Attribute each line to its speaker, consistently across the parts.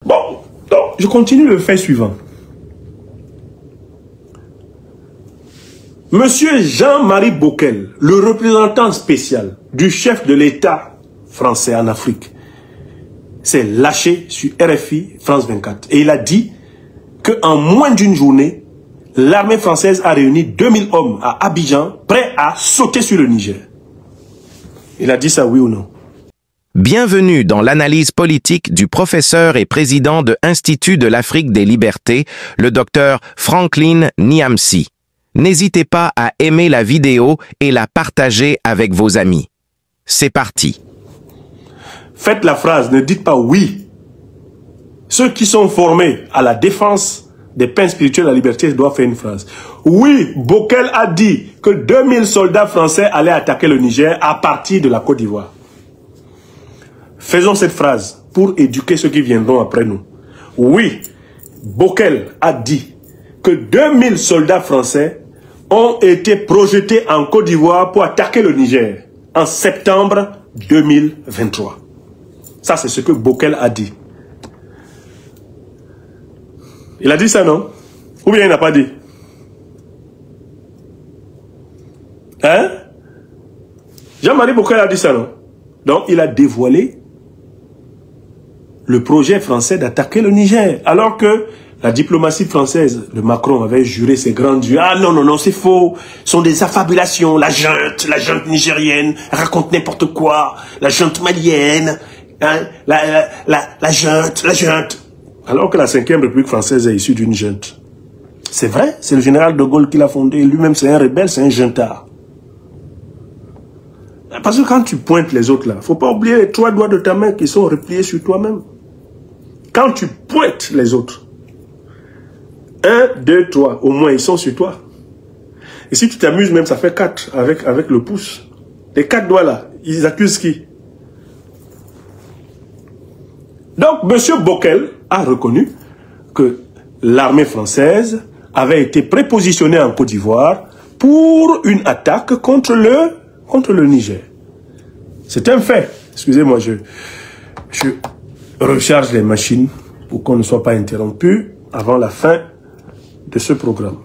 Speaker 1: Bon, donc, je continue le fait suivant. Monsieur Jean-Marie Bockel, le représentant spécial du chef de l'État français en Afrique, s'est lâché sur RFI France 24. Et il a dit qu'en moins d'une journée, l'armée française a réuni 2000 hommes à Abidjan, prêts à sauter sur le Niger. Il a dit ça, oui ou non?
Speaker 2: Bienvenue dans l'analyse politique du professeur et président de l'Institut de l'Afrique des Libertés, le docteur Franklin Nyamsi. N'hésitez pas à aimer la vidéo et la partager avec vos amis. C'est parti.
Speaker 1: Faites la phrase, ne dites pas oui. Ceux qui sont formés à la défense des pains spirituels de la liberté doivent faire une phrase. Oui, Bockel a dit que 2000 soldats français allaient attaquer le Niger à partir de la Côte d'Ivoire. Faisons cette phrase pour éduquer ceux qui viendront après nous. Oui, Bockel a dit que 2000 soldats français ont été projetés en Côte d'Ivoire pour attaquer le Niger en septembre 2023. Ça, c'est ce que Bockel a dit. Il a dit ça, non? Ou bien il n'a pas dit? Hein? Jean-Marie Bockel a dit ça, non? Donc, il a dévoilé le projet français d'attaquer le Niger. Alors que la diplomatie française de Macron avait juré ses grands dieux. Ah non, non, non, c'est faux. Ce sont des affabulations. La junte nigérienne raconte n'importe quoi. La junte malienne. Hein, la junte. Alors que la 5e République française est issue d'une junte. C'est vrai, c'est le général de Gaulle qui l'a fondée. Lui-même, c'est un rebelle, c'est un juntard. Parce que quand tu pointes les autres là, il ne faut pas oublier les 3 doigts de ta main qui sont repliés sur toi-même. Quand tu pointes les autres, 1, 2, 3, au moins ils sont sur toi. Et si tu t'amuses même, ça fait 4 avec le pouce. Les 4 doigts là, ils accusent qui? Donc, M. Bockel a reconnu que l'armée française avait été prépositionnée en Côte d'Ivoire pour une attaque contre le Niger. C'est un fait. Excusez-moi, je recharge les machines pour qu'on ne soit pas interrompu avant la fin de ce programme.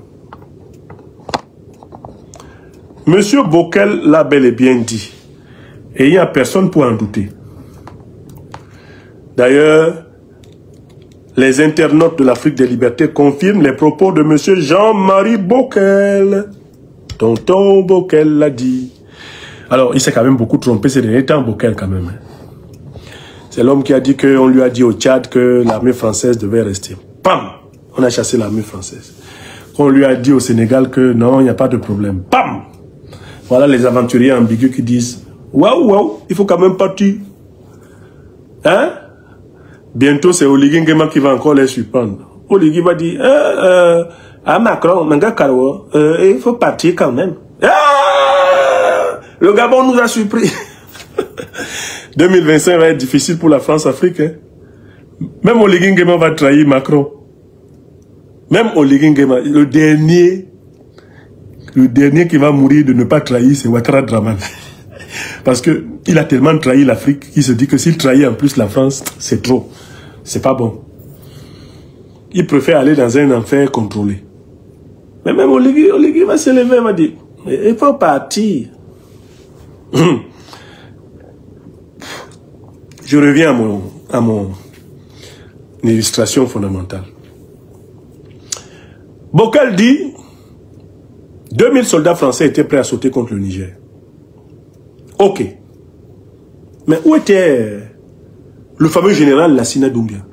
Speaker 1: Monsieur Bockel l'a bel et bien dit. Et il n'y a personne pour en douter. D'ailleurs, les internautes de l'Afrique des Libertés confirment les propos de monsieur Jean-Marie Bockel. Tonton Bockel l'a dit. Alors, il s'est quand même beaucoup trompé ces derniers temps, Bockel, quand même. C'est l'homme qui a dit qu'on lui a dit au Tchad que l'armée française devait rester. Pam! On a chassé l'armée française. On lui a dit au Sénégal que non, il n'y a pas de problème. Pam! Voilà les aventuriers ambigus qui disent waouh, waouh, il faut quand même partir. Hein? Bientôt, c'est Oligui Nguema qui va encore les surprendre. Oligui va dire à Macron, il faut partir quand même. Le Gabon nous a surpris. 2025 va être difficile pour la France-Afrique. Hein? Même Oligui Nguema va trahir Macron. Même Oligui Nguema, le dernier qui va mourir de ne pas trahir, c'est Ouattara Dramane. Parce que il a tellement trahi l'Afrique qu'il se dit que s'il trahit en plus la France, c'est trop. C'est pas bon. Il préfère aller dans un enfer contrôlé. Mais même Oligui va se lever, il va dire, il faut partir. Je reviens à mon illustration fondamentale. Bockel dit 2000 soldats français étaient prêts à sauter contre le Niger. Ok. Mais où était le fameux général Lassina Doumbia?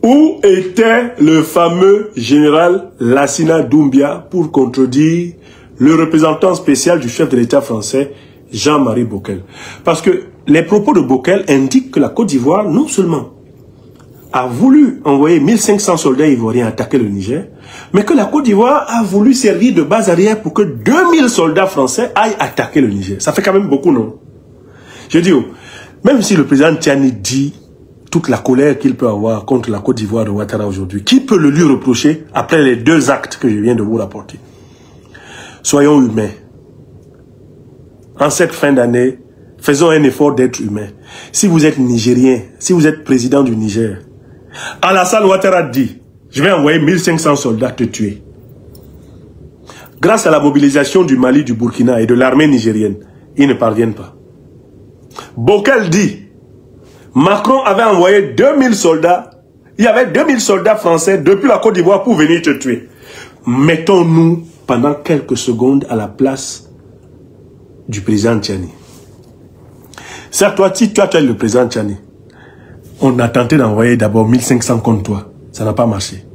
Speaker 1: Où était le fameux général Lassina Doumbia pour contredire le représentant spécial du chef de l'État français, Jean-Marie Bockel? Parce que les propos de Bockel indiquent que la Côte d'Ivoire, non seulement a voulu envoyer 1500 soldats ivoiriens attaquer le Niger, mais que la Côte d'Ivoire a voulu servir de base arrière pour que 2000 soldats français aillent attaquer le Niger. Ça fait quand même beaucoup, non? Je dis, même si le président Tiani dit toute la colère qu'il peut avoir contre la Côte d'Ivoire de Ouattara aujourd'hui, qui peut le lui reprocher après les 2 actes que je viens de vous rapporter? Soyons humains. En cette fin d'année, faisons un effort d'être humain. Si vous êtes Nigérien, si vous êtes président du Niger, Alassane Ouattara dit, je vais envoyer 1500 soldats te tuer. Grâce à la mobilisation du Mali, du Burkina et de l'armée nigérienne, ils ne parviennent pas. Bokel dit, Macron avait envoyé 2000 soldats, il y avait 2000 soldats français depuis la Côte d'Ivoire pour venir te tuer. Mettons-nous pendant quelques secondes à la place du président Tchani. C'est toi, si toi tu es le président Tchani, on a tenté d'envoyer d'abord 1500 contre toi, ça n'a pas marché.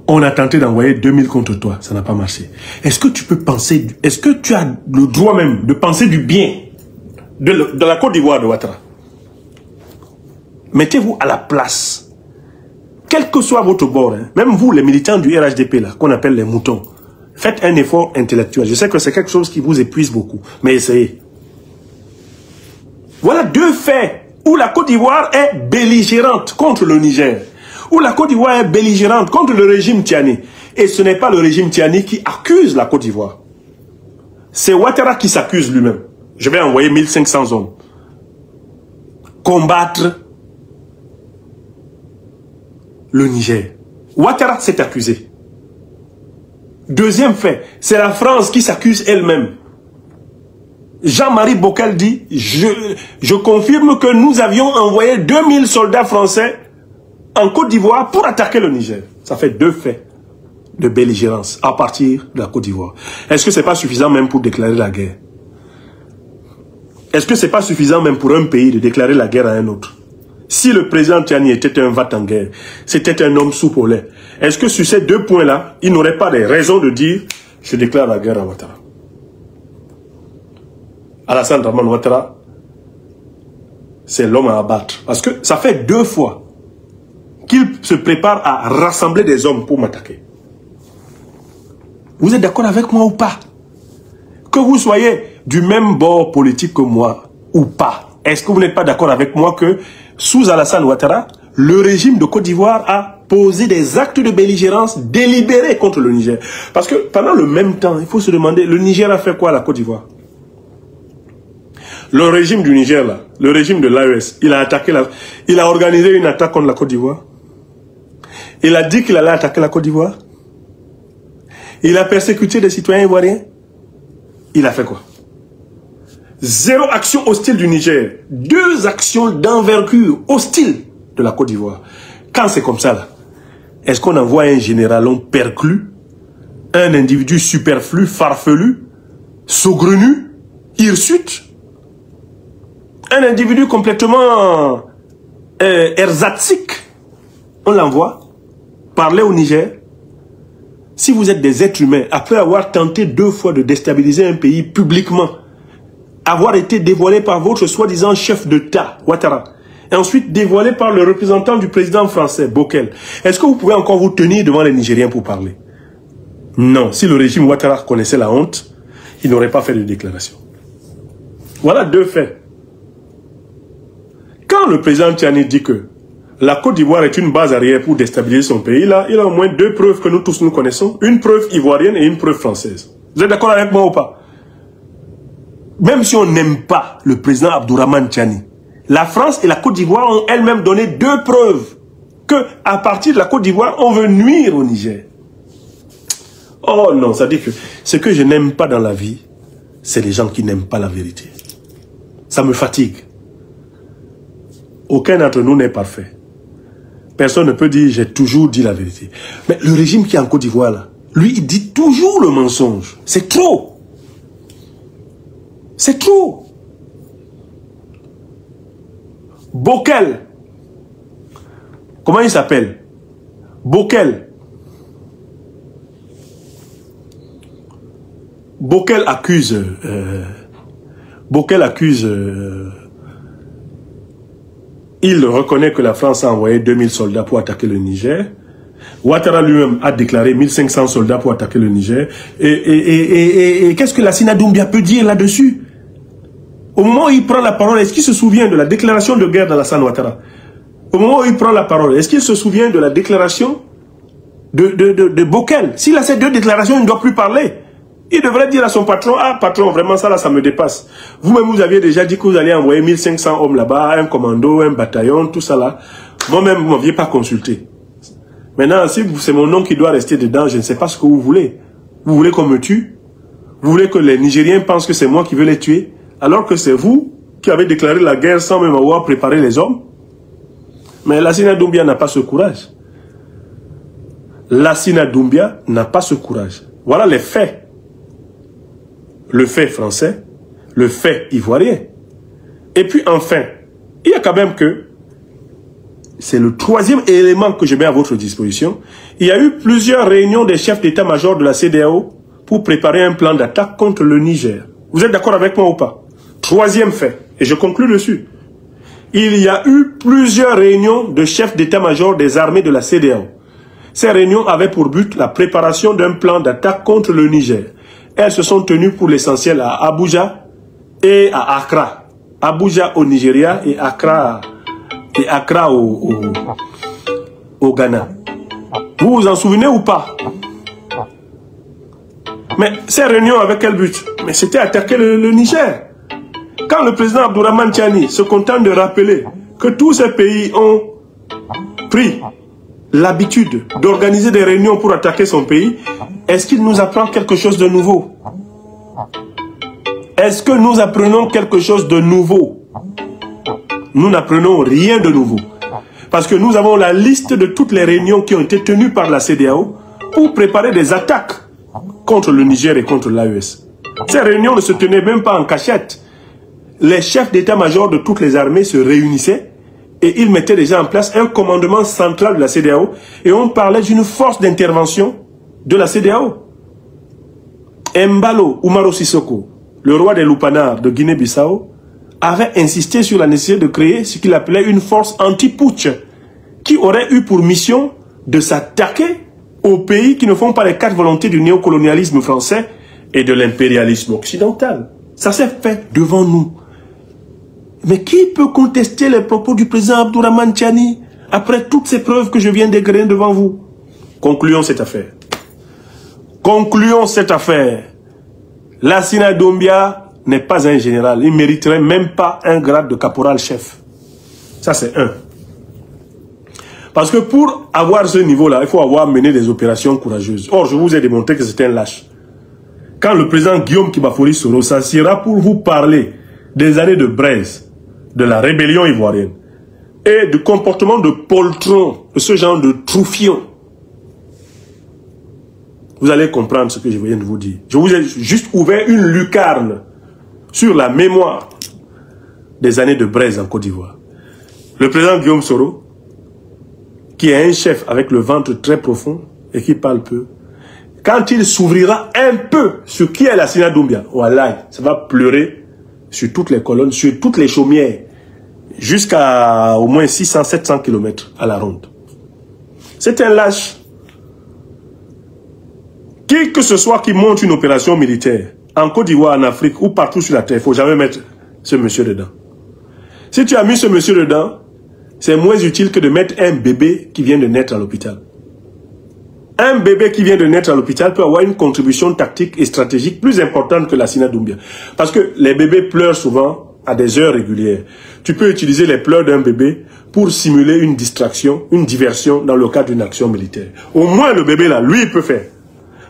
Speaker 1: On a tenté d'envoyer 2000 contre toi, ça n'a pas marché. Est-ce que tu peux penser, est-ce que tu as le droit même de penser du bien de la Côte d'Ivoire de Ouattara? Mettez-vous à la place. Quel que soit votre bord, hein, même vous les militants du RHDP là, qu'on appelle les moutons, faites un effort intellectuel. Je sais que c'est quelque chose qui vous épuise beaucoup, mais essayez. Voilà deux faits où la Côte d'Ivoire est belligérante contre le Niger, où la Côte d'Ivoire est belligérante contre le régime Tchani. Et ce n'est pas le régime Tchani qui accuse la Côte d'Ivoire. C'est Ouattara qui s'accuse lui-même. Je vais envoyer 1500 hommes combattre le Niger. Ouattara s'est accusé. Deuxième fait, c'est la France qui s'accuse elle-même. Jean-Marie Bokel dit, je confirme que nous avions envoyé 2000 soldats français en Côte d'Ivoire pour attaquer le Niger. Ça fait deux faits de belligérance à partir de la Côte d'Ivoire. Est-ce que ce n'est pas suffisant même pour déclarer la guerre? Est-ce que ce n'est pas suffisant même pour un pays de déclarer la guerre à un autre? Si le président Tchani était un va-t-en-guerre, c'était un homme soupe au lait, est-ce que sur ces deux points-là, il n'aurait pas des raisons de dire « je déclare la guerre à Ouattara ». Alassane Draman Ouattara, c'est l'homme à abattre. Parce que ça fait 2 fois qu'il se prépare à rassembler des hommes pour m'attaquer. Vous êtes d'accord avec moi ou pas? Que vous soyez du même bord politique que moi ou pas, est-ce que vous n'êtes pas d'accord avec moi que sous Alassane Ouattara, le régime de Côte d'Ivoire a posé des actes de belligérance délibérés contre le Niger? Parce que pendant le même temps, il faut se demander, le Niger a fait quoi à la Côte d'Ivoire? Le régime du Niger, là, le régime de l'AES, il a attaqué il a organisé une attaque contre la Côte d'Ivoire. Il a dit qu'il allait attaquer la Côte d'Ivoire. Il a persécuté des citoyens ivoiriens. Il a fait quoi? 0 action hostile du Niger. 2 actions d'envergure hostile de la Côte d'Ivoire. Quand c'est comme ça, là, est-ce qu'on envoie un généralon perclus, un individu superflu, farfelu, saugrenu, hirsute, un individu complètement ersatzique, on l'envoie parler au Niger? Si vous êtes des êtres humains, après avoir tenté 2 fois de déstabiliser un pays publiquement, avoir été dévoilé par votre soi-disant chef d'État, Ouattara, et ensuite dévoilé par le représentant du président français, Bokel, est-ce que vous pouvez encore vous tenir devant les Nigériens pour parler? Non. Si le régime Ouattara connaissait la honte, il n'aurait pas fait de déclaration. Voilà 2 faits. Quand le président Tchani dit que la Côte d'Ivoire est une base arrière pour déstabiliser son pays, là, il a au moins 2 preuves que nous tous nous connaissons. Une preuve ivoirienne et une preuve française. Vous êtes d'accord avec moi ou pas? Même si on n'aime pas le président Abdourahmane Tchani, la France et la Côte d'Ivoire ont elles-mêmes donné 2 preuves que, à partir de la Côte d'Ivoire, on veut nuire au Niger. Oh non, ça dit que ce que je n'aime pas dans la vie, c'est les gens qui n'aiment pas la vérité. Ça me fatigue. Aucun d'entre nous n'est parfait. Personne ne peut dire j'ai toujours dit la vérité. Mais le régime qui est en Côte d'Ivoire, là, lui, il dit toujours le mensonge. C'est trop. C'est trop. Bokel. Comment il s'appelle? Bokel. Bokel accuse... il reconnaît que la France a envoyé 2000 soldats pour attaquer le Niger. Ouattara lui-même a déclaré 1500 soldats pour attaquer le Niger. Et qu'est-ce que Lassina Doumbia peut dire là-dessus? Au moment où il prend la parole, est-ce qu'il se souvient de la déclaration de guerre d'Alassane Ouattara? Au moment où il prend la parole, est-ce qu'il se souvient de la déclaration de Bokel? S'il a ces 2 déclarations, il ne doit plus parler. Il devrait dire à son patron, ah patron, vraiment ça là, ça me dépasse. Vous-même, vous aviez déjà dit que vous allez envoyer 1500 hommes là-bas, un commando, un bataillon, tout ça là. Moi-même, vous ne m'aviez pas consulté. Maintenant, si c'est mon nom qui doit rester dedans, je ne sais pas ce que vous voulez. Vous voulez qu'on me tue? Vous voulez que les Nigériens pensent que c'est moi qui veux les tuer? Alors que c'est vous qui avez déclaré la guerre sans même avoir préparé les hommes? Mais Lassina Doumbia n'a pas ce courage. Lassina Doumbia n'a pas ce courage. Voilà les faits. Le fait français, le fait ivoirien. Et puis enfin, il y a quand même que, c'est le troisième élément que je mets à votre disposition, il y a eu plusieurs réunions des chefs d'état-major de la CEDEAO pour préparer un plan d'attaque contre le Niger. Vous êtes d'accord avec moi ou pas? Troisième fait, et je conclue dessus. Il y a eu plusieurs réunions de chefs d'état-major des armées de la CEDEAO. Ces réunions avaient pour but la préparation d'un plan d'attaque contre le Niger. Elles se sont tenues pour l'essentiel à Abuja et à Accra. Abuja au Nigeria et Accra au Ghana. Vous vous en souvenez ou pas? Mais ces réunions avec quel but? Mais c'était attaquer le Niger. Quand le président Abdourahmane Tiani se contente de rappeler que tous ces pays ont pris l'habitude d'organiser des réunions pour attaquer son pays, est-ce qu'il nous apprend quelque chose de nouveau? Est-ce que nous apprenons quelque chose de nouveau? Nous n'apprenons rien de nouveau. Parce que nous avons la liste de toutes les réunions qui ont été tenues par la CEDEAO pour préparer des attaques contre le Niger et contre l'AES. Ces réunions ne se tenaient même pas en cachette. Les chefs d'état-major de toutes les armées se réunissaient et ils mettaient déjà en place un commandement central de la CEDEAO et on parlait d'une force d'intervention de la CEDEAO. Embalo Umaro Sissoko, le roi des Lupanars de Guinée-Bissau, avait insisté sur la nécessité de créer ce qu'il appelait une force anti-putsch qui aurait eu pour mission de s'attaquer aux pays qui ne font pas les quatre volontés du néocolonialisme français et de l'impérialisme occidental. Ça s'est fait devant nous. Mais qui peut contester les propos du président Abdourahmane Tiani après toutes ces preuves que je viens d'égrener devant vous? Concluons cette affaire. Concluons cette affaire. Lassina Doumbia n'est pas un général. Il ne mériterait même pas un grade de caporal-chef. Ça, c'est un. Parce que pour avoir ce niveau-là, il faut avoir mené des opérations courageuses. Or, je vous ai démontré que c'était un lâche. Quand le président Guillaume Kibafori Soro s'assiera pour vous parler des années de braise, de la rébellion ivoirienne et du comportement de poltron, de ce genre de troufion, vous allez comprendre ce que je viens de vous dire. Je vous ai juste ouvert une lucarne sur la mémoire des années de braise en Côte d'Ivoire. Le président Guillaume Soro, qui est un chef avec le ventre très profond et qui parle peu, quand il s'ouvrira un peu sur qui est Lassina Doumbia, voilà, ça va pleurer sur toutes les colonnes, sur toutes les chaumières, jusqu'à au moins 600-700 km à la ronde. C'est un lâche. Qui que ce soit qui monte une opération militaire, en Côte d'Ivoire, en Afrique, ou partout sur la terre, il ne faut jamais mettre ce monsieur dedans. Si tu as mis ce monsieur dedans, c'est moins utile que de mettre un bébé qui vient de naître à l'hôpital. Un bébé qui vient de naître à l'hôpital peut avoir une contribution tactique et stratégique plus importante que Lassina Doumbia. Parce que les bébés pleurent souvent à des heures régulières. Tu peux utiliser les pleurs d'un bébé pour simuler une distraction, une diversion dans le cadre d'une action militaire. Au moins le bébé là, lui, il peut faire.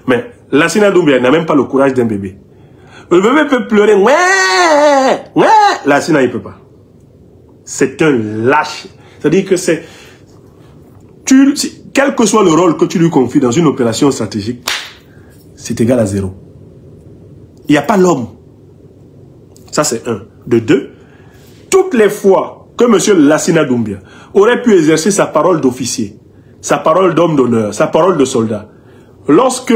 Speaker 1: Mais Lassina Doumbia n'a même pas le courage d'un bébé. Le bébé peut pleurer, ouais, Lassina, il ne peut pas. C'est un lâche. C'est-à-dire que c'est... Quel que soit le rôle que tu lui confies dans une opération stratégique, c'est égal à 0. Il n'y a pas l'homme. Ça, c'est un. De deux, toutes les fois que M. Lassina Doumbia aurait pu exercer sa parole d'officier, sa parole d'homme d'honneur, sa parole de soldat, lorsque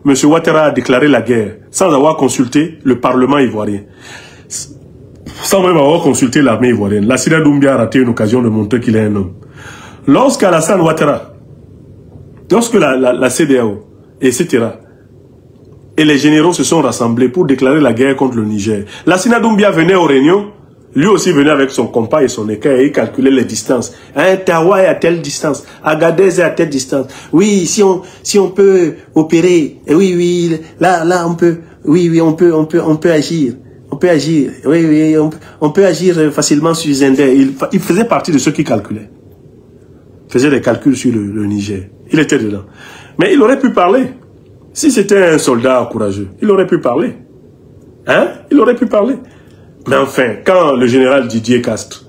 Speaker 1: M. Ouattara a déclaré la guerre sans avoir consulté le Parlement ivoirien, sans même avoir consulté l'armée ivoirienne, Lassina Doumbia a raté une occasion de montrer qu'il est un homme. Lorsqu'Alassane Ouattara, lorsque la CEDEAO, etc., et les généraux se sont rassemblés pour déclarer la guerre contre le Niger, Lassina Doumbia venait aux réunions, lui aussi venait avec son compas et son équerre et il calculait les distances. Tawa est à telle distance, Agadez est à telle distance. Oui, si on peut opérer, oui, là on peut oui, on peut agir. On peut agir. Oui, on peut agir facilement sur Zender. Il faisait partie de ceux qui calculaient. Il faisait des calculs sur le Niger. Il était dedans. Mais il aurait pu parler. Si c'était un soldat courageux, il aurait pu parler. Hein? Il aurait pu parler. Mais enfin, quand le général Didier Castres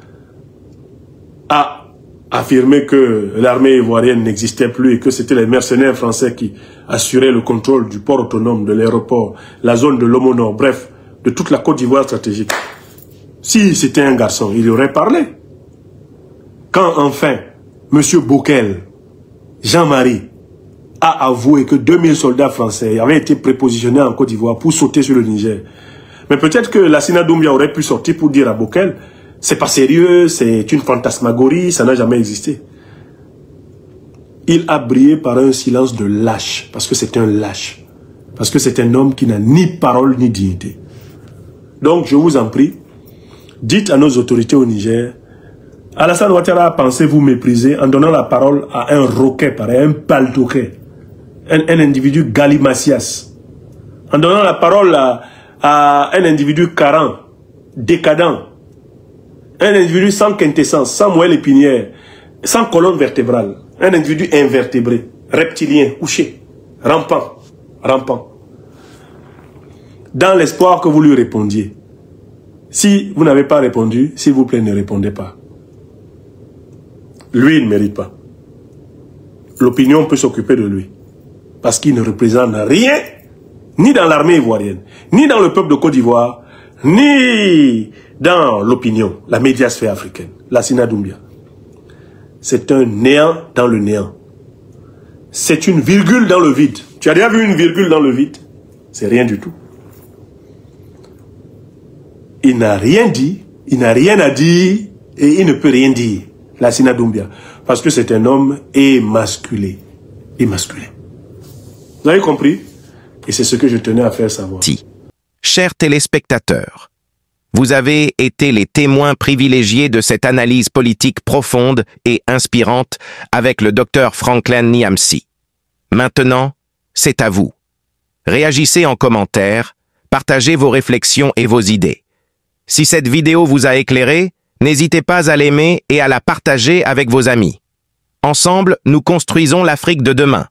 Speaker 1: a affirmé que l'armée ivoirienne n'existait plus et que c'était les mercenaires français qui assuraient le contrôle du port autonome, de l'aéroport, la zone de l'Homo Nord, bref, de toute la Côte d'Ivoire stratégique. Si c'était un garçon, il aurait parlé. Quand enfin, M. Bokel, Jean-Marie, a avoué que 2000 soldats français avaient été prépositionnés en Côte d'Ivoire pour sauter sur le Niger. Mais peut-être que Lassina Doumbia aurait pu sortir pour dire à Bokel, c'est pas sérieux, c'est une fantasmagorie, ça n'a jamais existé. Il a brillé par un silence de lâche, parce que c'est un lâche. Parce que c'est un homme qui n'a ni parole ni dignité. Donc, je vous en prie, dites à nos autorités au Niger, Alassane Ouattara a pensé vous mépriser en donnant la parole à un roquet, pareil, un paltoquet, un individu galimacias, en donnant la parole à un individu carent, décadent, un individu sans quintessence, sans moelle épinière, sans colonne vertébrale, un individu invertébré, reptilien, couché, rampant, dans l'espoir que vous lui répondiez. Si vous n'avez pas répondu, s'il vous plaît, ne répondez pas. Lui, il ne mérite pas. L'opinion peut s'occuper de lui. Parce qu'il ne représente rien, ni dans l'armée ivoirienne, ni dans le peuple de Côte d'Ivoire, ni dans l'opinion, la médiasphère africaine, Lassina Doumbia. C'est un néant dans le néant. C'est une virgule dans le vide. Tu as déjà vu une virgule dans le vide? C'est rien du tout. Il n'a rien dit, il n'a rien à dire, et il ne peut rien dire, Lassina Doumbia. Parce que c'est un homme émasculé. Émasculé. Vous avez compris? Et c'est ce que je tenais à faire savoir.
Speaker 2: Chers téléspectateurs, vous avez été les témoins privilégiés de cette analyse politique profonde et inspirante avec le docteur Franklin Niamsi. Maintenant, c'est à vous. Réagissez en commentaire, partagez vos réflexions et vos idées. Si cette vidéo vous a éclairé, n'hésitez pas à l'aimer et à la partager avec vos amis. Ensemble, nous construisons l'Afrique de demain.